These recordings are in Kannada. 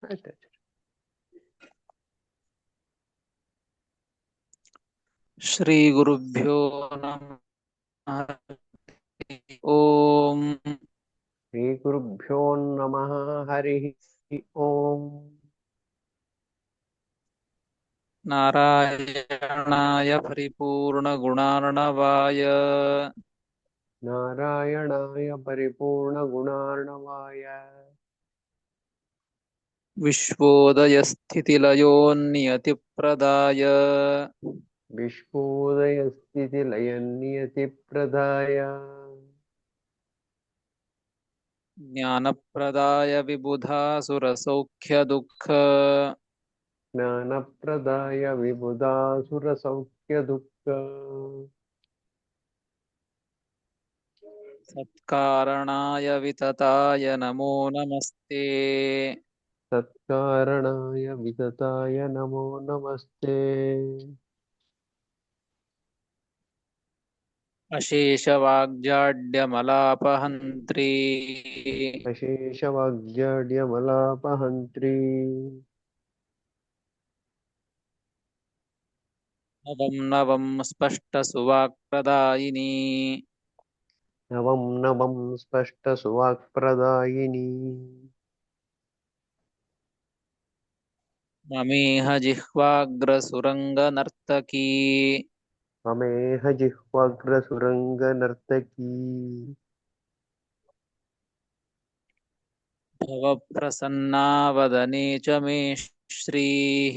ಆಯ್ತು. ಶ್ರೀ ಗುರುಭ್ಯೋ ನಮಃ. ಓಂ ಶ್ರೀ ಗುರುಭ್ಯೋ ನಮಃ. ಹರಿ ಓಂ. ನಾರಾಯಣಾಯ ಪರಿಪೂರ್ಣಗುಣಾರ್ಣವಾಯ ನಾರಾಯಣಾಯ ಪರಿಪೂರ್ಣಗುಣಾರ್ಣವಾಯ ವಿಶ್ವೋದಯಸ್ಥಿತಿಲಯೋನ್ನಿಯತಿಪ್ರದಾಯ ವಿಶ್ವೋದಯಸ್ಥಿತಿಲಯನ್ನಿಯತಿಪ್ರದಾಯ ಜ್ಞಾನಪ್ರದಾಯ ವಿಬುಧಾಸುರಸೌಖ್ಯದುಃಖ ಜ್ಞಾನಪ್ರದಾಯ ವಿಬುಧಾಸುರಸೌಖ್ಯದುಃಖ ಸತ್ಕಾರಣಾಯ ವಿತತಾಯ ನಮೋ ನಮಸ್ತೆ. ಸತ್ಕಾರಣಾಯ ವಿತತಾಯ ನಮೋ ನಮಸ್ತೆ. ಅಶೇಷವಾಗ್ಜಾಡ್ಯಮಲಾಪಹಂತ್ರೀ ಅಶೇಷವಾಗ್ಜಾಡ್ಯಮಲಾಪಹಂತ್ರೀ ನವಂ ನವಂ ಸ್ಪಷ್ಟಸುವಾಕ್ಪ್ರದಾಯಿನಿ ನವಂ ನವಂ ಸ್ಪಷ್ಟಸುವಾಕ್ಪ್ರದಾಯಿನಿ ಮಮೇಹ ಜಿಹ್ವಾಗ್ರಸುರಂಗನರ್ತಕೀ ಮಮೇಹ ಜಿಹ್ವಾಗ್ರಸುರಂಗನರ್ತಕೀ ಭವಪ್ರಸನ್ನಾ ವದನೆ ಚ ಮೇ ಶ್ರೀಃ.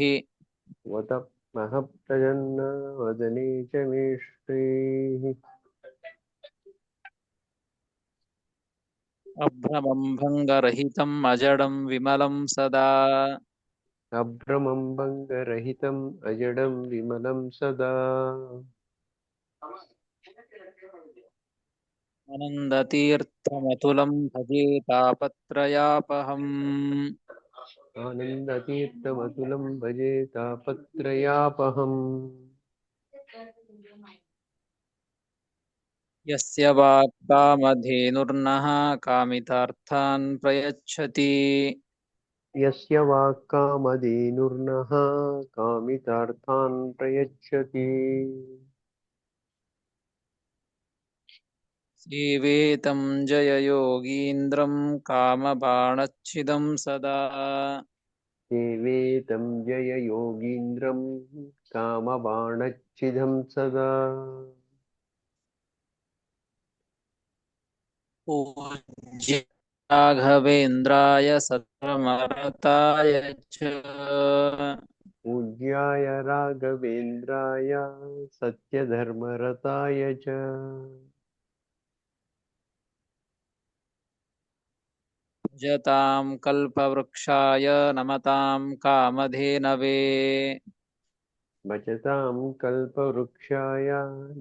ವದಮಃ ಪ್ರಜನ್ನ ವದನೆ ಚ ಮೇ ಶ್ರೀಃ. ಅಭ್ರಮಂ ಭಂಗರಹಿತಂ ಅಜಡಂ ವಿಮಲಂ ಸದಾ ಅಭ್ರಮಂ ಭಂಗರಹಿತಂ ಅಜಡಂ ವಿಮಲಂ ಸದಾ ಆನಂದತೀರ್ಥಮತುಲಂ ಭಜೆ ತಾಪತ್ರಯಾಪಹಂ. ಆನಂದತೀರ್ಥಮತುಲಂ ಭಜೆ ತಾಪತ್ರಯಾಪಹಂ. ಯಸ್ಯ ವಾಕ್ಕಾಮಧೇನುರ್ನಃ ಕಾಮಿತಾರ್ಥಾನ್ ಪ್ರಯಚ್ಛತಿ ಯಸ್ಯ ವಾಕ್ಕಾಮಧೇನುರ್ನಃ ಕಾಮಿತಾರ್ಥಾನ್ ಪ್ರಯಚ್ಛತಿ ಸೇವೇತಂ ಜಯಯೋಗೀಂದ್ರಂ ಕಾಮಬಾಣಚ್ಛಿದಂ ಸದಾ ಸೇವೇತಂ ಜಯ ಯೋಗೀಂದ್ರಂ ಕಾಮಬಾಣಚ್ಛಿದಂ ಸದಾ ಪೂಜ್ಯ ರಾಘವೇಂದ್ರಾಯ ಸತ್ಯಮರತಾಯ ಚ ಪೂಜ್ಯಾಯ ರಾಘವೇಂದ್ರಾಯ ಸತ್ಯಧರ್ಮರತಾಯ ಚ ಭಜತಾಂ ಕಲ್ಪವೃಕ್ಷಾಯ ನಮತಾಂ ಕಾಮಧೇನವೇ ಭಜತಾಂ ಕಲ್ಪವೃಕ್ಷಾಯ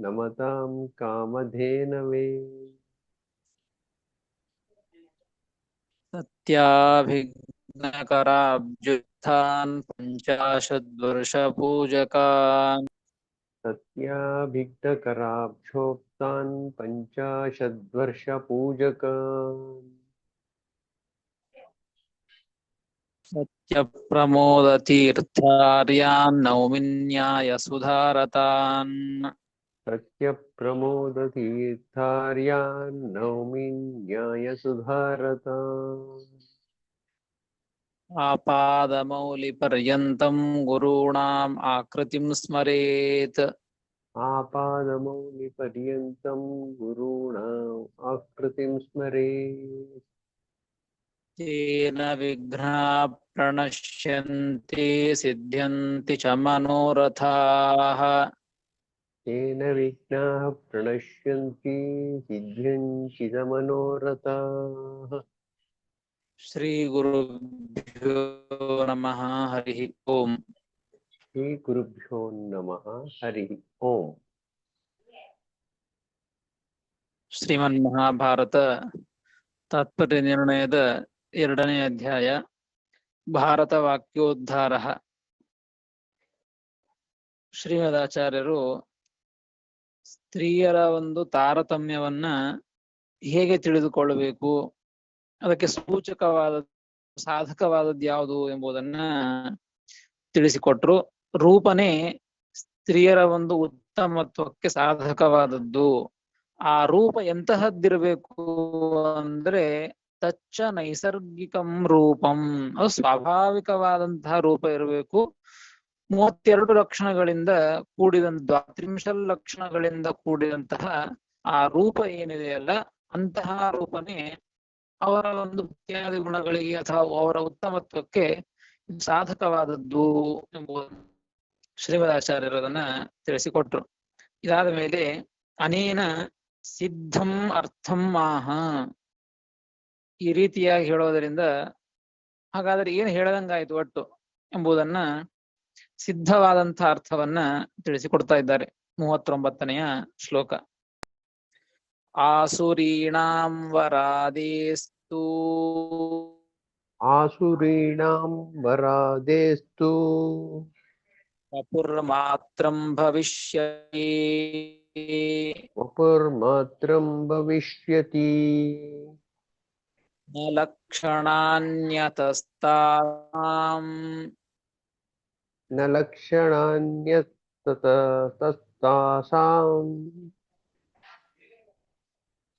ನಮತಾಂ ಕಾಮಧೇನವೇ ಸತ್ಯಾಭಿಘ್ನಕರಾಬ್ಜುತ್ಥಾನ್ ಪಂಚಾಶದ್ವರ್ಷಪೂಜಕಾನ್ ಸತ್ಯಾಭಿಘ್ನಕರಾಬ್ಜೋತ್ಥಾನ್ ಪಂಚಾಶದ್ವರ್ಷಪೂಜಕಾನ್ ಸತ್ಯಪ್ರಮೋದತೀರ್ಥಾರ್ಯಾನ್ ನೌಮಿನ್ಯಾಯಸುಧಾರತಾನ್ ಸತ್ಯಪ್ರಮೋದತೀರ್ಥಾರ್ಯಾನ್ ನೌಮಿ ನ್ಯಾಯಸುಧಾರತಾನ್ ಆಪಾದಮೌಲಿಪರ್ಯಂತಂ ಗುರುಣಾಂ ಆಕೃತಿಂ ಸ್ಮರೇತ್ ಆಪಾದಮೌಲಿಪರ್ಯಂತಂ ಗುರುಣಾಂ ಆಕೃತಿಂ ಸ್ಮರೇತ್ ತೇನ ವಿಘ್ನಾಃ ಪ್ರಣಶ್ಯಂತೆ ಸಿದ್ಧ್ಯಂತಿ ಚ ಮನೋರಥಾಃ. ತೇನ ವಿಘ್ನಾಃ ಪ್ರಣಶ್ಯಂತಿ ಸಿದ್ಧ್ಯಂತಿ ಚ ಮನೋರಥಾಃ. ಶ್ರೀ ಗುರುಭ್ಯೋ ನಮಃ. ಹರಿ ಓಂ. ಶ್ರೀ ಗುರುಭ್ಯೋ ನಮಃ. ಹರಿ ಓಂ. ಶ್ರೀಮನ್ಮಹಾಭಾರತ ತಾತ್ಪರ್ಯ ನಿರ್ಣಯದ 2ನೇ ಅಧ್ಯಾಯ ಭಾರತ ವಾಕ್ಯೋದ್ಧಾರ. ಶ್ರೀಮದಾಚಾರ್ಯರು ಸ್ತ್ರೀಯರ ಒಂದು ತಾರತಮ್ಯವನ್ನ ಹೇಗೆ ತಿಳಿದುಕೊಳ್ಳಬೇಕು, ಅದಕ್ಕೆ ಸೂಚಕವಾದ ಸಾಧಕವಾದದ್ದು ಯಾವುದು ಎಂಬುದನ್ನ ತಿಳಿಸಿಕೊಟ್ರು. ರೂಪನೇ ಸ್ತ್ರೀಯರ ಒಂದು ಉತ್ತಮತ್ವಕ್ಕೆ ಸಾಧಕವಾದದ್ದು. ಆ ರೂಪ ಎಂತಹದ್ದಿರಬೇಕು ಅಂದ್ರೆ ತಚ್ಚ ನೈಸರ್ಗಿಕಂ ರೂಪಂ, ಅದು ಸ್ವಾಭಾವಿಕವಾದಂತಹ ರೂಪ ಇರಬೇಕು. 32 ಲಕ್ಷಣಗಳಿಂದ ಕೂಡಿದಂತ 30 ಲಕ್ಷಣಗಳಿಂದ ಕೂಡಿದಂತಹ ಆ ರೂಪ ಏನಿದೆಯಲ್ಲ, ಅಂತಹ ರೂಪನೇ ಅವರ ಒಂದು ಇತ್ಯಾದಿ ಗುಣಗಳಿಗೆ ಅಥವಾ ಅವರ ಉತ್ತಮತ್ವಕ್ಕೆ ಸಾಧಕವಾದದ್ದು ಎಂಬುದನ್ನು ಶ್ರೀಮದಾಚಾರ್ಯರು ಅದನ್ನ ತಿಳಿಸಿಕೊಟ್ರು. ಇದಾದ ಮೇಲೆ ಅನೇನ ಸಿದ್ಧಂ ಅರ್ಥಂ ಆಹ, ಈ ರೀತಿಯಾಗಿ ಹೇಳೋದರಿಂದ ಹಾಗಾದ್ರೆ ಏನು ಹೇಳದಂಗಾಯ್ತು ಒಟ್ಟು ಎಂಬುದನ್ನ ಸಿದ್ಧವಾದಂತಹ ಅರ್ಥವನ್ನ ತಿಳಿಸಿಕೊಡ್ತಾ ಇದ್ದಾರೆ. 39ನೆಯ ಶ್ಲೋಕ. ಆಸುರೀಣಾಂ ವರಾದೇಸ್ತು ಆಸುರೀಣಾಂ ವರಾದೇಸ್ತು ವಪುರ್ಮಾತ್ರಂ ಭವಿಷ್ಯತಿ ವಪುರ್ಮಾತ್ರಂ ಭವಿಷ್ಯತಿ ನ ಲಕ್ಷಣಾನ್ಯತಸ್ತಾಂ ನ ಲಕ್ಷಣಾನ್ಯತಸ್ತಾಸಾಂ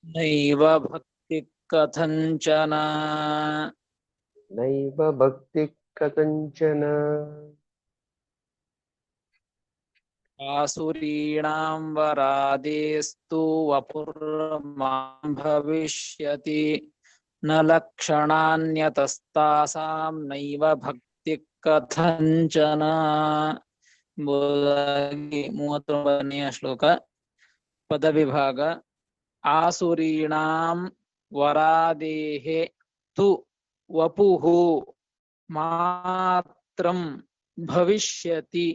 ನೈವ ಭಕ್ತಿ ಕಥಂಚನ ನೈವ ಭಕ್ತಿ ಕಥಂಚನ. ಆಸುರೀಣಾಂ ವರಾದೇಸ್ತು ವಪುರ್ಮಾಂ ಭವಿಷ್ಯತಿ ನ ಲಕ್ಷಣಾನ್ಯತಸ್ತಾಸಾಂ ನೈವ ಭಕ್ತಿ ಕಥಂಚನ ಎಂಬುದಾಗಿ 39ನೆಯ ಶ್ಲೋಕ. ಪದವಿಭಾಗ. ಆಸುರೀಣಾಂ ವರಾದೇಹೆ ತು ವಪುಃ ಮಾತ್ರಂ ಭವಿಷ್ಯತಿ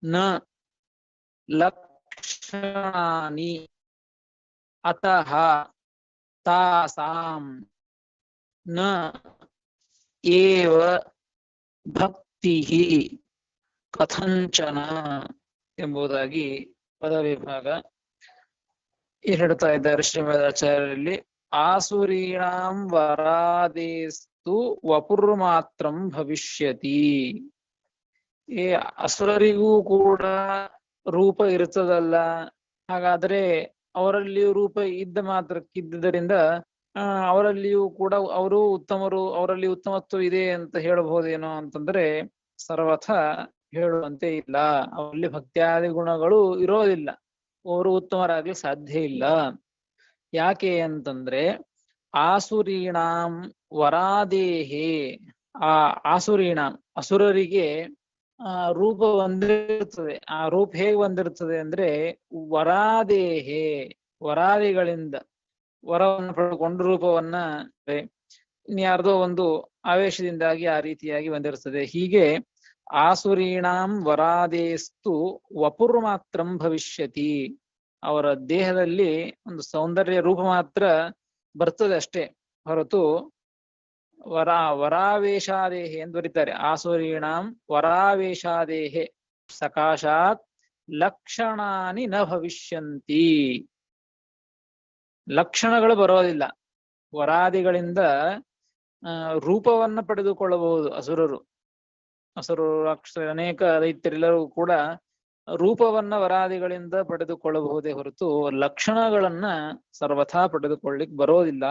ನ ಲಕ್ಷಣಾನಿ ಅತಃ ತಾಸಾಂ ನ ಏವ ಭಕ್ತಿಃ ಕಥಂಚನ ಎಂಬುದಾಗಿ ಪದವಿಭಾಗ ಹೇಳ್ತಾ ಇದ್ದಾರೆ ಶ್ರೀಮದಾಚಾರ್ಯರಲ್ಲಿ. ಆಸುರೀಣಾಂ ವರಾದೇಸ್ತು ವಪುರ್ಮಾತ್ರಂ ಭವಿಷ್ಯತಿ. ಈ ಅಸುರರಿಗೂ ಕೂಡ ರೂಪ ಇರ್ತದಲ್ಲ, ಹಾಗಾದ್ರೆ ಅವರಲ್ಲಿಯೂ ರೂಪ ಇದ್ದ ಮಾತ್ರಕ್ಕಿದ್ದರಿಂದ ಅವರಲ್ಲಿಯೂ ಕೂಡ ಅವರು ಉತ್ತಮರು, ಅವರಲ್ಲಿ ಉತ್ತಮತ್ವ ಇದೆ ಅಂತ ಹೇಳಬಹುದೇನೋ ಅಂತಂದ್ರೆ ಸರ್ವಥ ಹೇಳುವಂತೆ ಇಲ್ಲ. ಅವರಲ್ಲಿ ಭಕ್ತ್ಯಾದಿ ಗುಣಗಳು ಇರೋದಿಲ್ಲ, ಅವರು ಉತ್ತಮರಾಗಲಿ ಸಾಧ್ಯ ಇಲ್ಲ. ಯಾಕೆ ಅಂತಂದ್ರೆ ಆಸುರೀಣಾಂ ವರಾದೇಹೇ, ಆ ಆಸುರೀಣಾಂ ಅಸುರರಿಗೆ ರೂಪ ಒಂದಿರ್ತದೆ. ಆ ರೂಪ ಹೇಗೆ ಒಂದಿರ್ತದೆ ಅಂದ್ರೆ ವರಾದೇಹೇ, ವರಾದಿಗಳಿಂದ ವರವನ್ನು ಪಡೆದುಕೊಂಡು ರೂಪವನ್ನ ಇನ್ಯಾರ್ದೋ ಒಂದು ಆವೇಶದಿಂದಾಗಿ ಆ ರೀತಿಯಾಗಿ ಬಂದಿರ್ತದೆ. ಹೀಗೆ ಆಸುರೀಣಾಂ ವರಾದೇಸ್ತು ವಪುರ್ಮಾತ್ರಂ ಭವಿಷ್ಯತಿ, ಅವರ ದೇಹದಲ್ಲಿ ಒಂದು ಸೌಂದರ್ಯ ರೂಪ ಮಾತ್ರ ಬರ್ತದೆ ಅಷ್ಟೇ ಹೊರತು ವರಾವೇಶಾದೇಹೆ ಎಂದು ಬರೀತಾರೆ. ಆಸುರೀಣಾಂ ವರಾವೇಶಾದೇಹೆ ಸಕಾಶಾತ್ ಲಕ್ಷಣಾನಿ ನ ಭವಿಷ್ಯಂತಿ. ಲಕ್ಷಣಗಳು ಬರೋದಿಲ್ಲ. ವರಾದಿಗಳಿಂದ ರೂಪವನ್ನ ಪಡೆದುಕೊಳ್ಳಬಹುದು ಅಸುರರು. ಅನೇಕ ದೈತ್ಯರೆಲ್ಲರೂ ಕೂಡ ರೂಪವನ್ನ ವರಾದಿಗಳಿಂದ ಪಡೆದುಕೊಳ್ಳಬಹುದೇ ಹೊರತು ಲಕ್ಷಣಗಳನ್ನ ಸರ್ವಥಾ ಪಡೆದುಕೊಳ್ಳಿಕ್ ಬರೋದಿಲ್ಲ.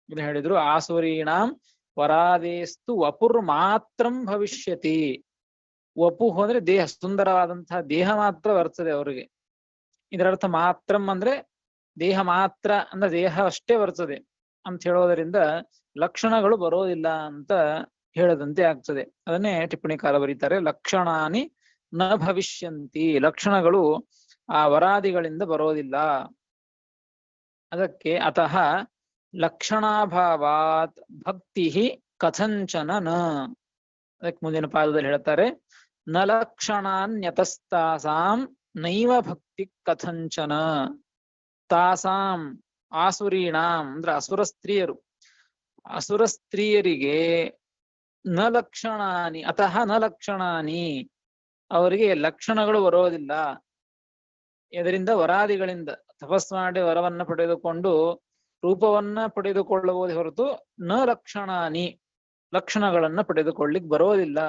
ಇದನ್ನ ಹೇಳಿದ್ರು. ಆಸುರೀಣಾಂ ವರಾದೇಸ್ತು ವಪುರ್ ಮಾತ್ರಂ ಭವಿಷ್ಯತಿ. ವಪು ಅಂದ್ರೆ ದೇಹ, ಸುಂದರವಾದಂತಹ ದೇಹ ಮಾತ್ರ ಬರ್ತದೆ ಅವರಿಗೆ. ಇದರರ್ಥ ಮಾತ್ರಂ ಅಂದ್ರೆ ದೇಹ ಮಾತ್ರ ಅಂದ್ರೆ ದೇಹ ಅಷ್ಟೇ ಬರ್ತದೆ ಅಂತ ಹೇಳೋದರಿಂದ ಲಕ್ಷಣಗಳು ಬರೋದಿಲ್ಲ ಅಂತ ಹೇಳದಂತೆ ಆಗ್ತದೆ. ಅದನ್ನೇ ಟಿಪ್ಪಣಿಕಾರ ಬರೀತಾರೆ, ಲಕ್ಷಣಾನಿ ನ ಭವಿಷ್ಯಂತಿ. ಲಕ್ಷಣಗಳು ಆ ವರಾದಿಗಳಿಂದ ಬರೋದಿಲ್ಲ. ಅದಕ್ಕೆ ಅತಃ ಲಕ್ಷಣಾಭಾವಾತ್ ಭಕ್ತಿ ಕಥಂಚನ ನ. ಅದಕ್ಕೆ ಮುಂದಿನ ಪಾದದಲ್ಲಿ ಹೇಳ್ತಾರೆ, ನ ಲಕ್ಷಣಾನ್ಯತಸ್ತಾಸಾಂ ನೈವ ಭಕ್ತಿ ಕಥಂಚನ. ತಾಸಾಂ ಆಸುರೀಣಾಂ ಅಂದ್ರೆ ಅಸುರ ಸ್ತ್ರೀಯರು, ಅಸುರ ಸ್ತ್ರೀಯರಿಗೆ ನ ಲಕ್ಷಣಾನಿ ಅತಃ ನ ಲಕ್ಷಣಾನಿ, ಅವರಿಗೆ ಲಕ್ಷಣಗಳು ಬರೋದಿಲ್ಲ. ಇದರಿಂದ ವರಾದಿಗಳಿಂದ ತಪಸ್ ಮಾಡಿ ವರವನ್ನ ಪಡೆದುಕೊಂಡು ರೂಪವನ್ನ ಪಡೆದುಕೊಳ್ಳಬಹುದು ಹೊರತು ನ ಲಕ್ಷಣಾನಿ ಲಕ್ಷಣಗಳನ್ನ ಪಡೆದುಕೊಳ್ಳಿಕ್ ಬರೋದಿಲ್ಲ.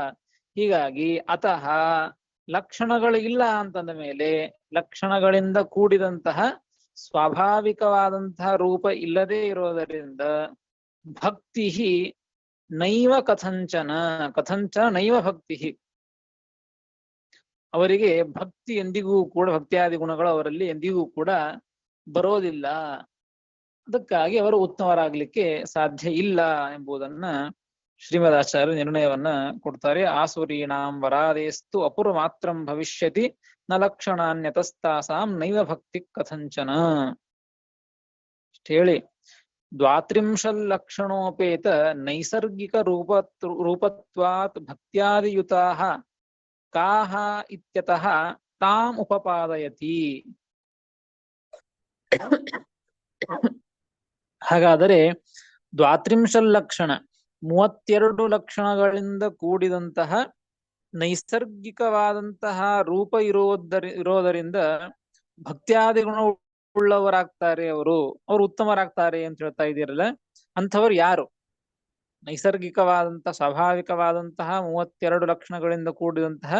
ಹೀಗಾಗಿ ಅತಃ ಲಕ್ಷಣಗಳು ಇಲ್ಲ ಅಂತಂದ ಮೇಲೆ ಲಕ್ಷಣಗಳಿಂದ ಕೂಡಿದಂತಹ ಸ್ವಾಭಾವಿಕವಾದಂತಹ ರೂಪ ಇಲ್ಲದೆ ಇರೋದರಿಂದ ಭಕ್ತಿ ನೈವ ಕಥಂಚನ ಕಥಂಚನ ನೈವ ಭಕ್ತಿ, ಅವರಿಗೆ ಭಕ್ತಿ ಎಂದಿಗೂ ಕೂಡ ಭಕ್ತಿಯಾದಿ ಗುಣಗಳು ಅವರಲ್ಲಿ ಎಂದಿಗೂ ಕೂಡ ಬರೋದಿಲ್ಲ. ಅದಕ್ಕಾಗಿ ಅವರು ಉತ್ತಮರಾಗ್ಲಿಕ್ಕೆ ಸಾಧ್ಯ ಇಲ್ಲ ಎಂಬುದನ್ನ ಶ್ರೀಮದಾಚಾರ್ಯ ನಿರ್ಣಯವನ್ನ ಕೊಡ್ತಾರೆ. ಆಸುರೀಣಾಂ ವರಾದೇಸ್ತು ಅಪೂರ್ವ ಮಾತ್ರಂ ಭವಿಷ್ಯತಿ ನ ಲಕ್ಷಣಾನ್ಯತಸ್ತಾಸಾಂ ನೈವ ಭಕ್ತಿ ಕಥಂಚನ ಹೇಳಿ, ದ್ವಾತ್ರಿಂಶಲ್ಲಕ್ಷಣೋಪೇತ ನೈಸರ್ಗಿಕ ರೂಪತ್ವಾತ್ ಭಕ್ತ್ಯಾದಿಯುತಾಃ ಕಾಹ ಇತ್ಯತಃ ತಾಂ ಉಪಪಾದಯತಿ. ಹಾಗಾದರೆ ದ್ವಾತ್ರಿಂಶಲ್ಲಕ್ಷಣ 32 ಲಕ್ಷಣಗಳಿಂದ ಕೂಡಿದಂತಹ ನೈಸರ್ಗಿಕವಾದಂತಹ ರೂಪ ಇರೋದರಿಂದ ಭಕ್ತ್ಯಾದಿ ಗುಣ ಉಳ್ಳವರಾಗ್ತಾರೆ, ಅವರು ಉತ್ತಮರಾಗ್ತಾರೆ ಅಂತ ಹೇಳ್ತಾ ಇದ್ದೀರಲ್ಲ, ಅಂಥವ್ರು ಯಾರು? ನೈಸರ್ಗಿಕವಾದಂತಹ ಸ್ವಾಭಾವಿಕವಾದಂತಹ 32 ಲಕ್ಷಣಗಳಿಂದ ಕೂಡಿದಂತಹ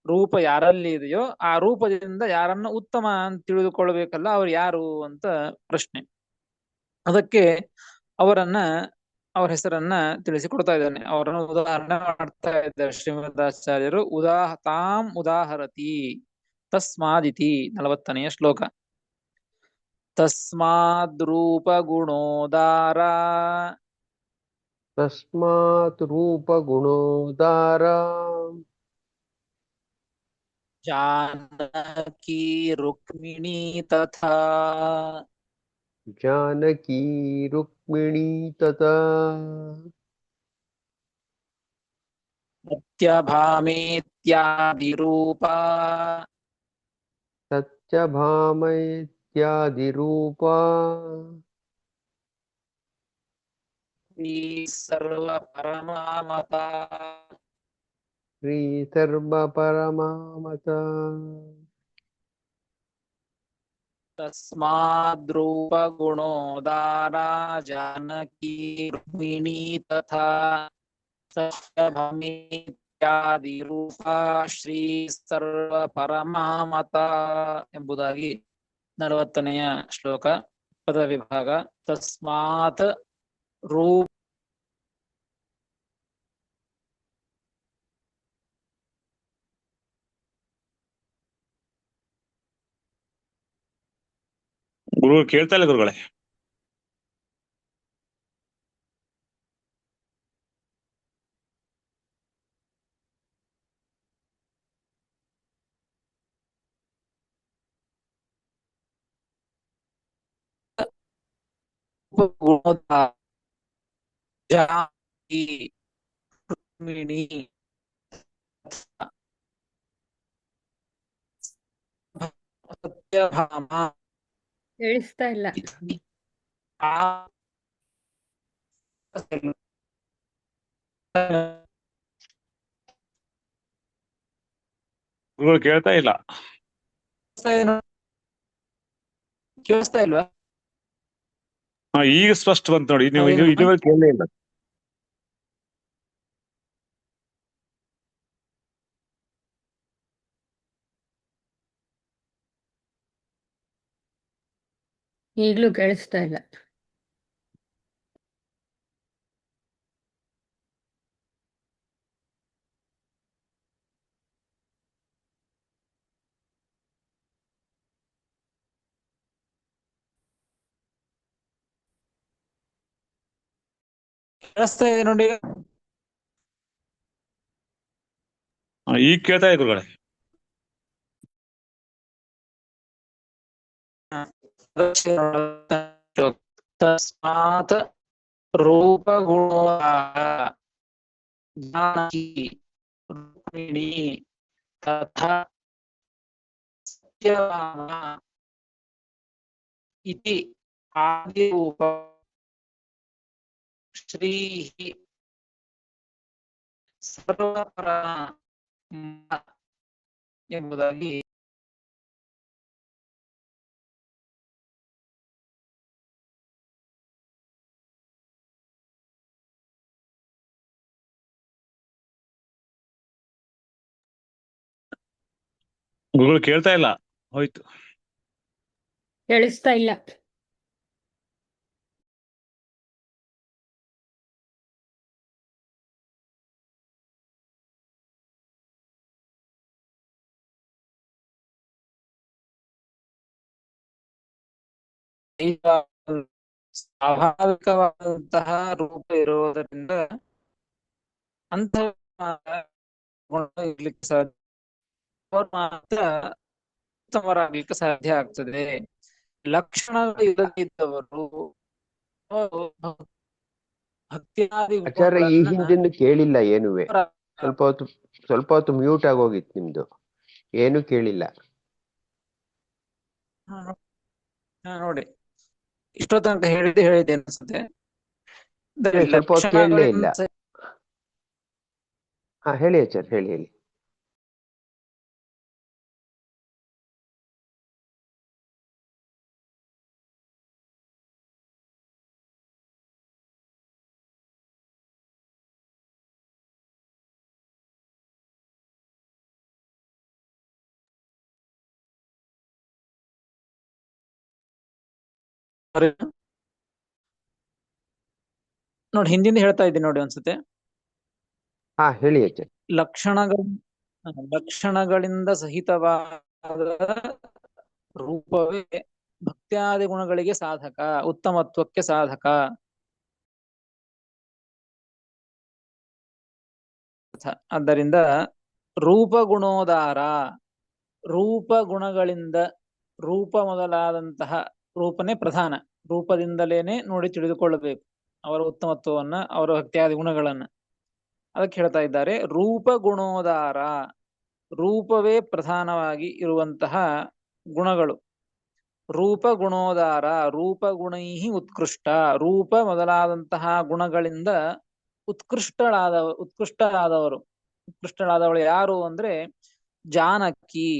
ರೂಪ ಯಾರಲ್ಲಿ ಇದೆಯೋ ಆ ರೂಪದಿಂದ ಯಾರನ್ನ ಉತ್ತಮ ಅಂತ ತಿಳಿದುಕೊಳ್ಬೇಕಲ್ಲ, ಅವ್ರು ಯಾರು ಅಂತ ಪ್ರಶ್ನೆ. ಅದಕ್ಕೆ ಅವರ ಹೆಸರನ್ನ ತಿಳಿಸಿಕೊಡ್ತಾ ಇದ್ದಾನೆ. ಅವರನ್ನು ಉದಾಹರಣೆ ಮಾಡ್ತಾ ಇದ್ದಾರೆ ಶ್ರೀಮದಾಚಾರ್ಯರು. ತಾಂ ಉದಾಹರತಿ ತಸ್ಮಾದಿತಿ 40ನೇ ಶ್ಲೋಕ. ತಸ್ಮಾದ್ ರೂಪ ಗುಣೋದಾರ ತಸ್ಮಾತ್ ರೂಪ ಗುಣೋದಾರ ಜಾನಕಿ ರುಕ್ಮಿಣಿ ತಥಾ जानकी रुक्मिणी तथा सत्यभामेत्यादि रूपा सत्यभामैत्यादि रूपा सर्वपरमामता श्री सर्वपरमामता तस्माद्रूप गुणोदारा जानकी रुक्मिणी तथा ಸತ್ಯಭಾಮೇತ್ಯಾದಿ ರೂಪಾ ಶ್ರೀ ಸರ್ವ ಪರಮಾಮತ ಎಂಬುದಾಗಿ 40ನೆಯ ಶ್ಲೋಕ ಪದ ವಿಭಾಗ. ತಸ್ಮಾತ್ ರೂಪ ಗುರು ಕೇಳ್ತಾ ಇಲ್ಲ ಗುರುಗಳೇ. ರುಕ್ಮಿಣಿ ಸತ್ಯಭಾಮ ಕೇಳಿಸ್ತಾ ಇಲ್ಲ. ಗುರುಗಳು ಕೇಳ್ತಾ ಇಲ್ಲ. ಕೇಳಿಸ್ತಾ ಇಲ್ವಾ? ಈಗ ಸ್ಪಷ್ಟ ಬಂತು ನೋಡಿ. ನೀವು ಇದುವರೆಗೆ ಕೇಳಲೇ ಇಲ್ಲ. ಈಗ್ಲೂ ಕೇಳಿಸ್ತಾ ಇಲ್ಲ. ಕೇಳಿಸ್ತಾ ಇದೆ ನೋಡಿ. ಈಗ ಕೇಳ್ತಾ ಇದೆ ಗುರುಗಳೇ. ತಸ್ಮಾತ್ ರೂಪ ಜಾನಕಿ ರುಕ್ಮಿಣಿ ತಥಾ ಸತ್ಯಭಾಮ ಇತಿ ಆದಿರೂಪ ಶ್ರೀ ಸರ್ವಪರ ಎಂಬುದಾಗಿ ಗುರುಗಳು ಕೇಳ್ತಾ ಇಲ್ಲ, ಹೋಯ್ತು. ಕೇಳಿಸ್ತಾ ಇಲ್ಲ. ಈಗ ಸ್ವಾಭಾವಿಕವಾದಂತಹ ರೂಪ ಇರುವುದರಿಂದ ಅಂತಹ ಗುಣ ಇರ್ಲಿಕ್ಕೆ ಸಾಧ್ಯ, ಅವ್ರು ಮಾತ್ರ ಉತ್ತಮರಾಗ್ಲಿಕ್ಕೆ ಸಾಧ್ಯ ಆಗ್ತದೆ. ಲಕ್ಷಣಗಳು ಇಲ್ಲದಿದ್ದವರು ಅವರು ಭಕ್ತಿಯಾದಿ ಆಚಾರ್ಯ ಈ ಗುಣಗಳನ್ನ ಹಿಂದಿಂದ ಕೇಳಿಲ್ಲ ಏನುವೆ. ಸ್ವಲ್ಪ ಹೊತ್ತು ಮ್ಯೂಟ್ ಆಗೋಗಿತ್ತು ನಿಮ್ದು, ಏನು ಕೇಳಿಲ್ಲ. ನೋಡಿ, ಇಷ್ಟೋ ತನಕ ಹೇಳಿದ್ದೆ ಅನ್ಸುತ್ತೆ. ಸ್ವಲ್ಪ ಹೊತ್ತು ಕೇಳಲೇ ಇಲ್ಲ. ಲಕ್ಷಣಗಳಿಂದ ಹಾ ಹೇಳಿ ಆಚಾರ್ಯ, ಹೇಳಿ. ನೋಡಿ, ಹಿಂದಿಂದ ಹೇಳ್ತಾ ಇದ್ದೀನಿ ನೋಡಿ ಅನ್ಸುತ್ತೆ. ಹಾ ಹೇಳಿ ಆಚಾರ್ಯ. ಲಕ್ಷಣಗಳಿಂದ ಸಹಿತವಾದ ರೂಪವೇ ಭಕ್ತ್ಯಾದಿ ಗುಣಗಳಿಗೆ ಸಾಧಕ, ಉತ್ತಮತ್ವಕ್ಕೆ ಸಾಧಕ. ಆದ್ದರಿಂದ ರೂಪಗುಣೋದಾರ, ರೂಪ ಗುಣಗಳಿಂದ, ರೂಪ ಮೊದಲಾದಂತಹ ರೂಪನೇ ಪ್ರಧಾನ. ರೂಪದಿಂದಲೇನೆ ನೋಡಿ ತಿಳಿದುಕೊಳ್ಳಬೇಕು ಅವರ ಉತ್ತಮತ್ವವನ್ನ, ಅವರ ಭಕ್ತ್ಯಾದಿ ಗುಣಗಳನ್ನ. ಅದಕ್ಕೆ ಹೇಳ್ತಾ ಇದ್ದಾರೆ ರೂಪ ಗುಣೋದಾರ, ರೂಪವೇ ಪ್ರಧಾನವಾಗಿ ಇರುವಂತಹ ಗುಣಗಳು. ರೂಪ ಗುಣೋದಾರ, ರೂಪ ಗುಣೈ ಉತ್ಕೃಷ್ಟ, ರೂಪ ಮೊದಲಾದಂತಹ ಗುಣಗಳಿಂದ ಉತ್ಕೃಷ್ಟಳಾದವಳು ಯಾರು ಅಂದ್ರೆ ಜಾನಕಿ.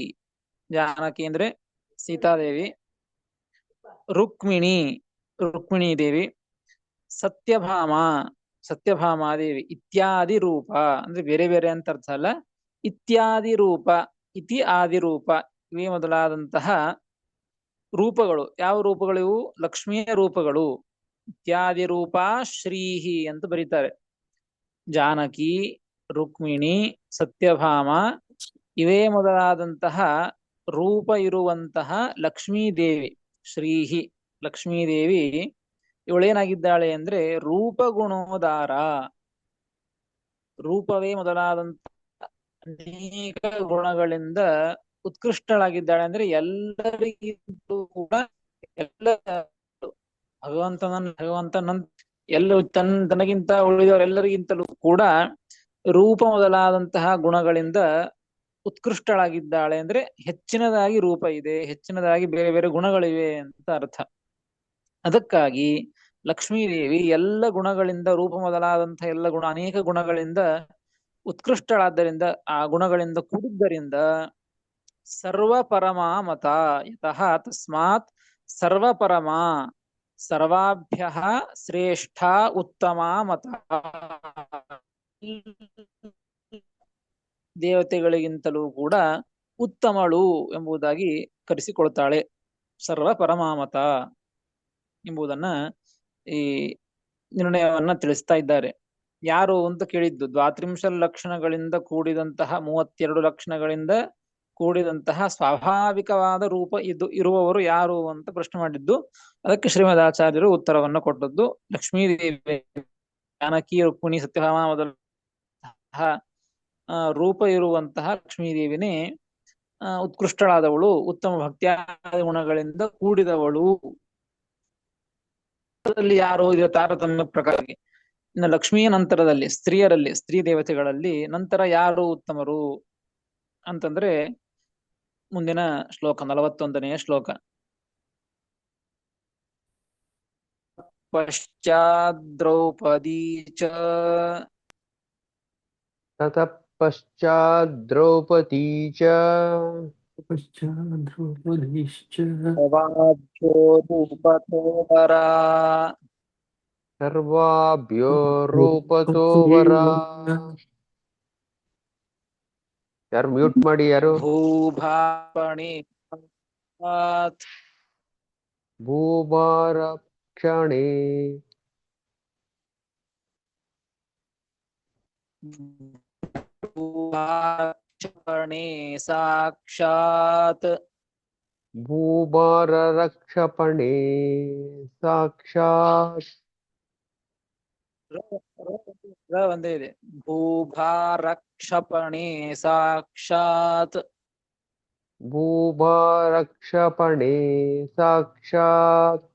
ಜಾನಕಿ ಅಂದ್ರೆ ಸೀತಾದೇವಿ, ರುಕ್ಮಿಣಿ ದೇವಿ, ಸತ್ಯಭಾಮಾದೇವಿ ಇತ್ಯಾದಿ ರೂಪ ಅಂದ್ರೆ ಬೇರೆ ಬೇರೆ ಅಂತ ಅರ್ಥ ಅಲ್ಲ. ಇತ್ಯಾದಿ ರೂಪ, ಇತಿ ಆದಿ ರೂಪ, ಇವೇ ಮೊದಲಾದಂತಹ ರೂಪಗಳು. ಯಾವ ರೂಪಗಳು ಇವು? ಲಕ್ಷ್ಮಿಯ ರೂಪಗಳು. ಇತ್ಯಾದಿ ರೂಪ ಶ್ರೀಹಿ ಅಂತ ಬರೀತಾರೆ. ಜಾನಕಿ, ರುಕ್ಮಿಣಿ, ಸತ್ಯಭಾಮ ಇವೇ ಮೊದಲಾದಂತಹ ರೂಪ ಇರುವಂತಹ ಲಕ್ಷ್ಮೀದೇವಿ, ಶ್ರೀಹಿ ಲಕ್ಷ್ಮೀದೇವಿ ಇವಳೇನಾಗಿದ್ದಾಳೆ ಅಂದ್ರೆ ರೂಪಗುಣೋದಾರ, ರೂಪವೇ ಮೊದಲಾದಂತಹ ಅನೇಕ ಗುಣಗಳಿಂದ ಉತ್ಕೃಷ್ಟಳಾಗಿದ್ದಾಳೆ. ಅಂದ್ರೆ ಎಲ್ಲರಿಗಿಂತಲೂ ಕೂಡ, ಭಗವಂತನ ಎಲ್ಲ ತನಗಿಂತ ಉಳಿದವರೆಲ್ಲರಿಗಿಂತಲೂ ಕೂಡ ರೂಪ ಮೊದಲಾದಂತಹ ಗುಣಗಳಿಂದ ಉತ್ಕೃಷ್ಟಳಾಗಿದ್ದಾಳೆ. ಅಂದ್ರೆ ಹೆಚ್ಚಿನದಾಗಿ ರೂಪ ಇದೆ, ಹೆಚ್ಚಿನದಾಗಿ ಬೇರೆ ಬೇರೆ ಗುಣಗಳಿವೆ ಅಂತ ಅರ್ಥ. ಅದಕ್ಕಾಗಿ ಲಕ್ಷ್ಮೀದೇವಿ ಎಲ್ಲ ಗುಣಗಳಿಂದ, ರೂಪ ಮೊದಲಾದಂತಹ ಎಲ್ಲ ಗುಣ, ಅನೇಕ ಗುಣಗಳಿಂದ ಉತ್ಕೃಷ್ಟಳಾದ್ದರಿಂದ, ಆ ಗುಣಗಳಿಂದ ಕೂಡಿದ್ದರಿಂದ ಸರ್ವಪರಮಾ ಮತ ಯತಃ ತಸ್ಮಾತ್ ಸರ್ವಪರಮಾ ಸರ್ವಾಭ್ಯಃ ಶ್ರೇಷ್ಠ ಉತ್ತಮ ಮತ. ದೇವತೆಗಳಿಗಿಂತಲೂ ಕೂಡ ಉತ್ತಮಳು ಎಂಬುದಾಗಿ ಕರೆಸಿಕೊಳ್ತಾಳೆ. ಸರ್ವ ಪರಮಾಮತ ಎಂಬುದನ್ನ ಈ ನಿರ್ಣಯವನ್ನ ತಿಳಿಸ್ತಾ ಇದ್ದಾರೆ. ಯಾರು ಅಂತ ಕೇಳಿದ್ದು, 23 ಲಕ್ಷಣಗಳಿಂದ ಕೂಡಿದಂತಹ, 32 ಲಕ್ಷಣಗಳಿಂದ ಕೂಡಿದಂತಹ ಸ್ವಾಭಾವಿಕವಾದ ರೂಪ ಇರುವವರು ಯಾರು ಅಂತ ಪ್ರಶ್ನೆ ಮಾಡಿದ್ದು. ಅದಕ್ಕೆ ಶ್ರೀಮದಾಚಾರ್ಯರು ಉತ್ತರವನ್ನು ಕೊಟ್ಟದ್ದು. ಲಕ್ಷ್ಮೀದೇವಿ, ಜಾನಕಿ, ರುಕ್ಮಿಣಿ, ಸತ್ಯಭಾಮ ಮೊದಲ ರೂಪ ಇರುವಂತಹ ಲಕ್ಷ್ಮೀದೇವಿನೇ ಉತ್ಕೃಷ್ಟಳಾದವಳು, ಉತ್ತಮ ಭಕ್ತ್ಯಾದಿ ಗುಣಗಳಿಂದ ಕೂಡಿದವಳು. ಯಾರು ಇದರ ತಾರತಮ್ಯ ಪ್ರಕಾರ. ಇನ್ನು ಲಕ್ಷ್ಮಿಯ ನಂತರದಲ್ಲಿ ಸ್ತ್ರೀಯರಲ್ಲಿ, ಸ್ತ್ರೀ ದೇವತೆಗಳಲ್ಲಿ ನಂತರ ಯಾರು ಉತ್ತಮರು ಅಂತಂದ್ರೆ ಮುಂದಿನ ಶ್ಲೋಕ, 41ನೇ ಶ್ಲೋಕ. ಪಶ್ಚಾತ್ ದ್ರೌಪದಿ ಚ ತತಃ ಪಶ್ಚಾತ್ ದ್ರೌಪದಿ ಚ ಸರ್ವಾಭ್ಯೋ ರೂಪತೋದರ ಸರ್ವಾಭ್ಯೋ ರೂಪತೋ ವರ ಯಾರು ಮ್ಯೂಟ್ ಮಾಡಿ ಯಾರು? ಭೂಭಾಪಣೆ ಭೂಭಾರಕ್ಷಣೆ ಭೂಭಾರಕ್ಷಣೆ ಸಾಕ್ಷಾತ್ ಭೂಭಾರ ರಕ್ಷಪಣೆ ಸಾಕ್ಷಾತ್ ಒಂದೇ ಇದೆ. ಭೂಭಾರಕ್ಷಪಣೆ ಸಾಕ್ಷಾತ್ ಭೂಭಾರಕ್ಷಪಣೆ ಸಾಕ್ಷಾತ್